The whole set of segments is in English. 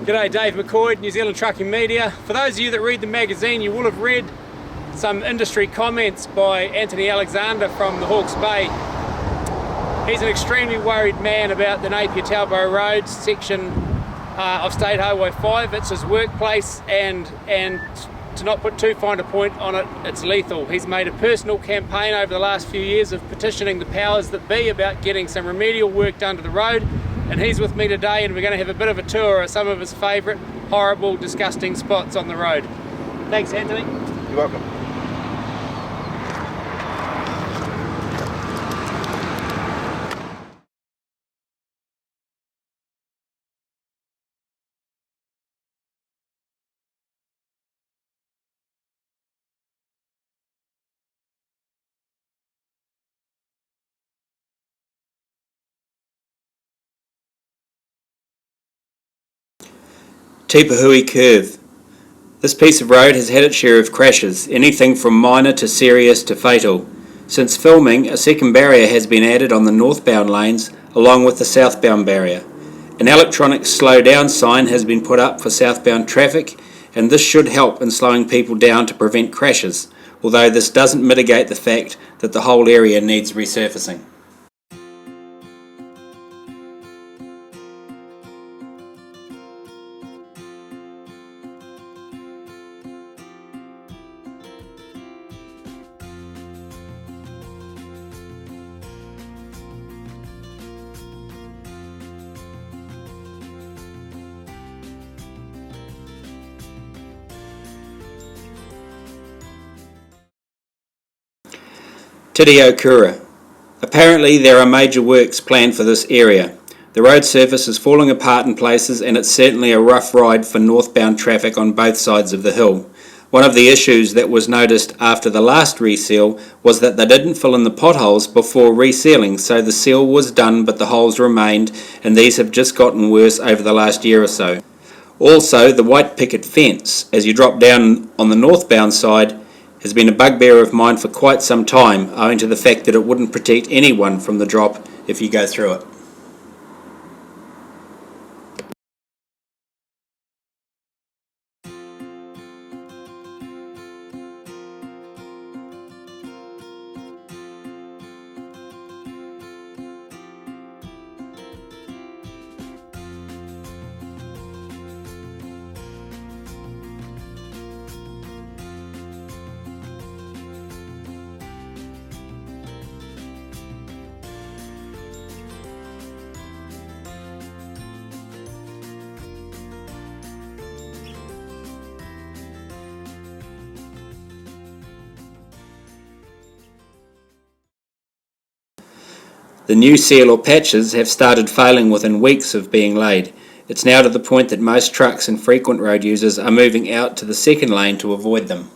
G'day, Dave McCoy, New Zealand Trucking Media. For those of you that read the magazine, you will have read some industry comments by Anthony Alexander from the Hawke's Bay. He's an extremely worried man about the Napier-Taupo Road section of State Highway 5. It's his workplace, and to not put too fine a point on it, it's lethal. He's made a personal campaign over the last few years of petitioning the powers that be about getting some remedial work done to the road. And he's with me today, and we're going to have a bit of a tour of some of his favourite horrible, disgusting spots on the road. Thanks, Anthony. You're welcome. Pohue curve. This piece of road has had its share of crashes, anything from minor to serious to fatal. Since filming, a second barrier has been added on the northbound lanes along with the southbound barrier. An electronic slow down sign has been put up for southbound traffic, and this should help in slowing people down to prevent crashes, although this doesn't mitigate the fact that the whole area needs resurfacing. Okura. Apparently there are major works planned for this area. The road surface is falling apart in places, and it's certainly a rough ride for northbound traffic on both sides of the hill. One of the issues that was noticed after the last reseal was that they didn't fill in the potholes before resealing, so the seal was done but the holes remained, and these have just gotten worse over the last year or so. Also, the white picket fence, as you drop down on the northbound side, has been a bugbear of mine for quite some time, owing to the fact that it wouldn't protect anyone from the drop if you go through it. The new seal or patches have started failing within weeks of being laid. It's now to the point that most trucks and frequent road users are moving out to the second lane to avoid them.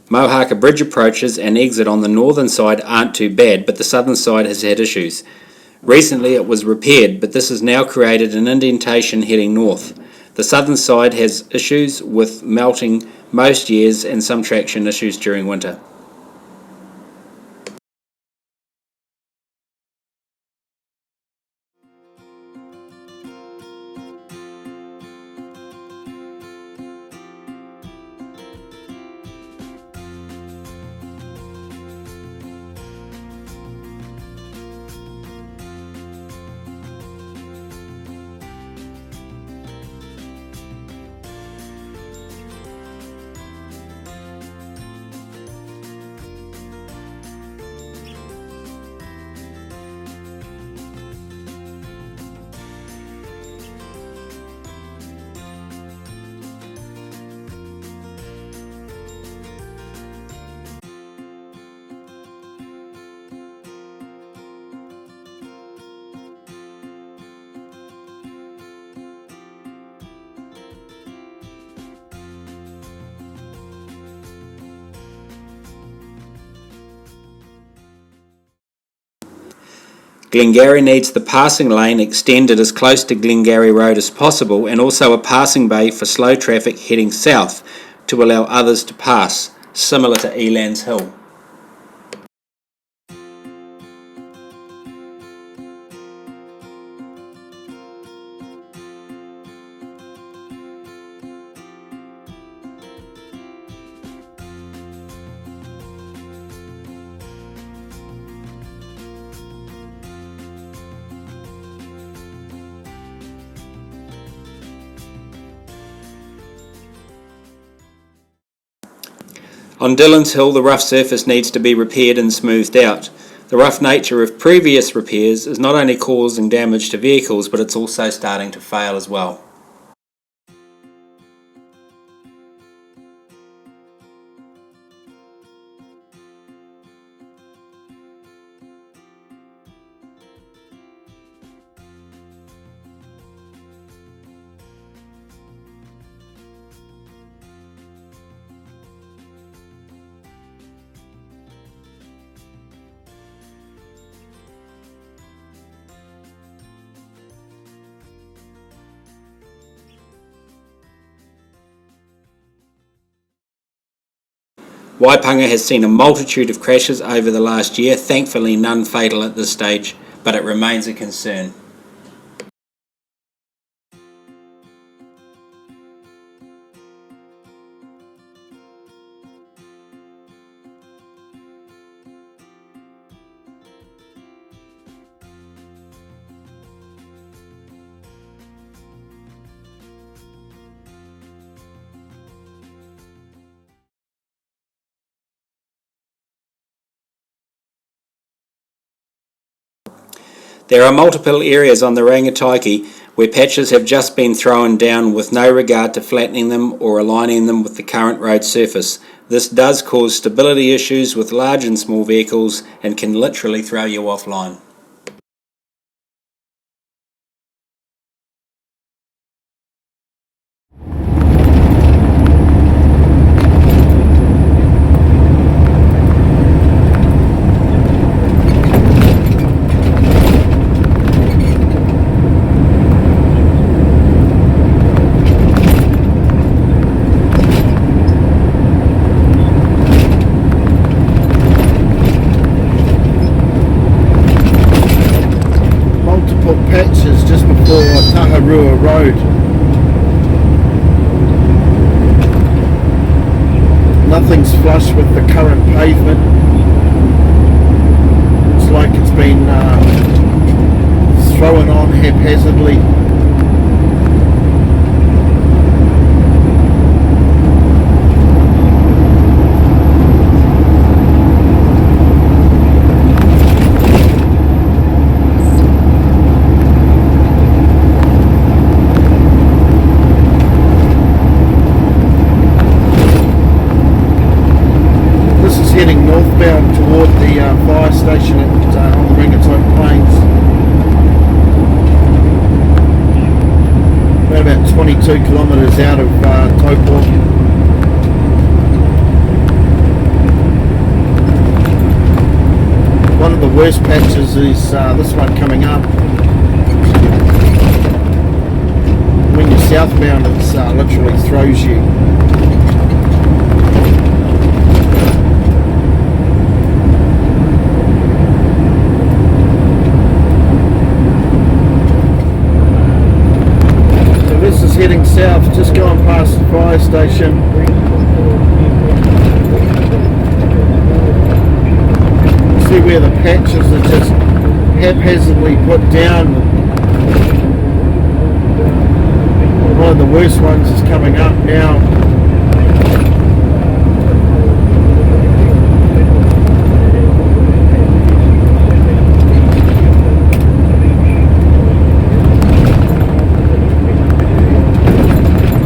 Mohaka bridge approaches and exit on the northern side aren't too bad, but the southern side has had issues. Recently it was repaired, but this has now created an indentation heading north. The southern side has issues with melting most years and some traction issues during winter. Glengarry needs the passing lane extended as close to Glengarry Road as possible, and also a passing bay for slow traffic heading south to allow others to pass, similar to Elands Hill. On Dillons Hill, the rough surface needs to be repaired and smoothed out. The rough nature of previous repairs is not only causing damage to vehicles, but it's also starting to fail as well. Waipanga has seen a multitude of crashes over the last year, thankfully none fatal at this stage, but it remains a concern. There are multiple areas on the Rangitaiki where patches have just been thrown down with no regard to flattening them or aligning them with the current road surface. This does cause stability issues with large and small vehicles and can literally throw you offline. Patches just before Taharua Road. Nothing's flush with the current pavement. It's like it's been thrown on haphazardly. Heading northbound toward the fire station on the Rangitaiki Plains. About 22 kilometres out of Taupo. worst patches is this one coming up. When you're southbound, it literally throws you. So this is heading south, just going past the fire station. See where the patches are just haphazardly put down. One of the worst ones is coming up now.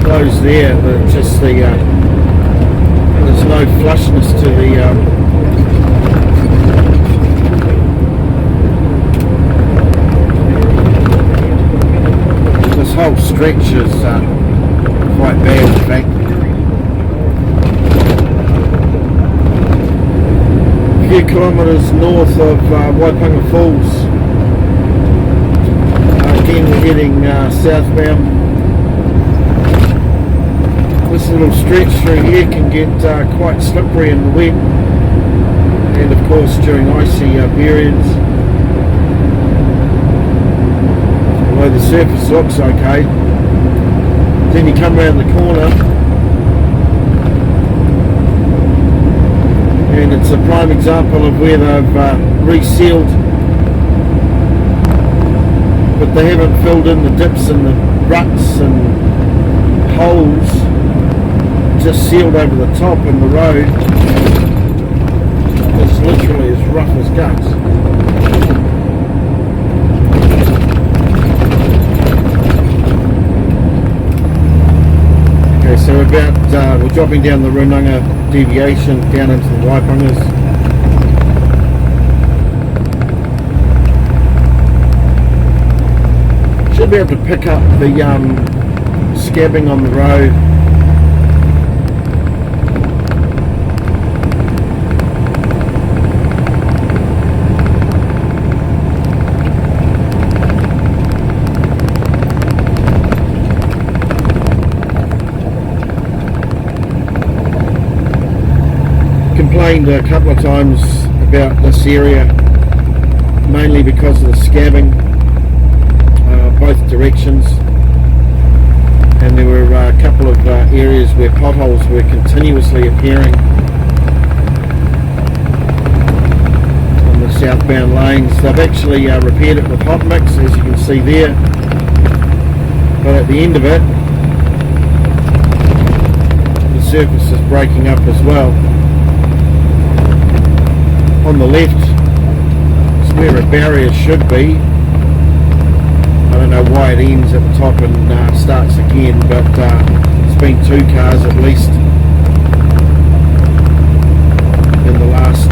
Those there, but just the there's no flushness to the this whole stretch is quite bad in fact. A few kilometres north of Waipanga Falls. Again we're heading southbound. This little stretch through here can get quite slippery and wet, and of course during icy periods. Although the surface looks okay, then you come around the corner and it's a prime example of where they've resealed, but they haven't filled in the dips and the ruts and holes. Just sealed over the top, and the road is literally as rough as guts. Okay, so we're dropping down the Runanga deviation down into the Waipangas. Should be able to pick up the scabbing on the road. Complained a couple of times about this area, mainly because of the scabbing, both directions, and there were a couple of areas where potholes were continuously appearing on the southbound lanes. They've actually repaired it with hot mix, as you can see there, but at the end of it the surface is breaking up as well. On the left is where a barrier should be. I don't know why it ends at the top and starts again, but it's been 2 cars at least in the last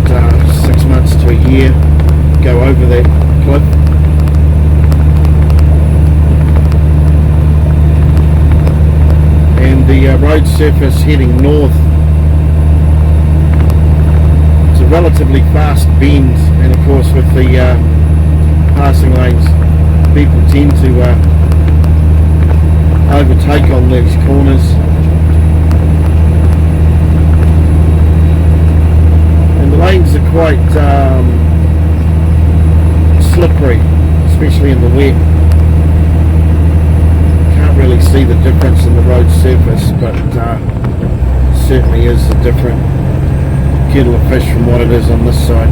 6 months to a year go over that cliff. And the road surface heading north, relatively fast bend, and of course with the passing lanes people tend to overtake on these corners, and the lanes are quite slippery, especially in the wet. Can't really see the difference in the road surface, but certainly is a different kettle of fish from what it is on this side.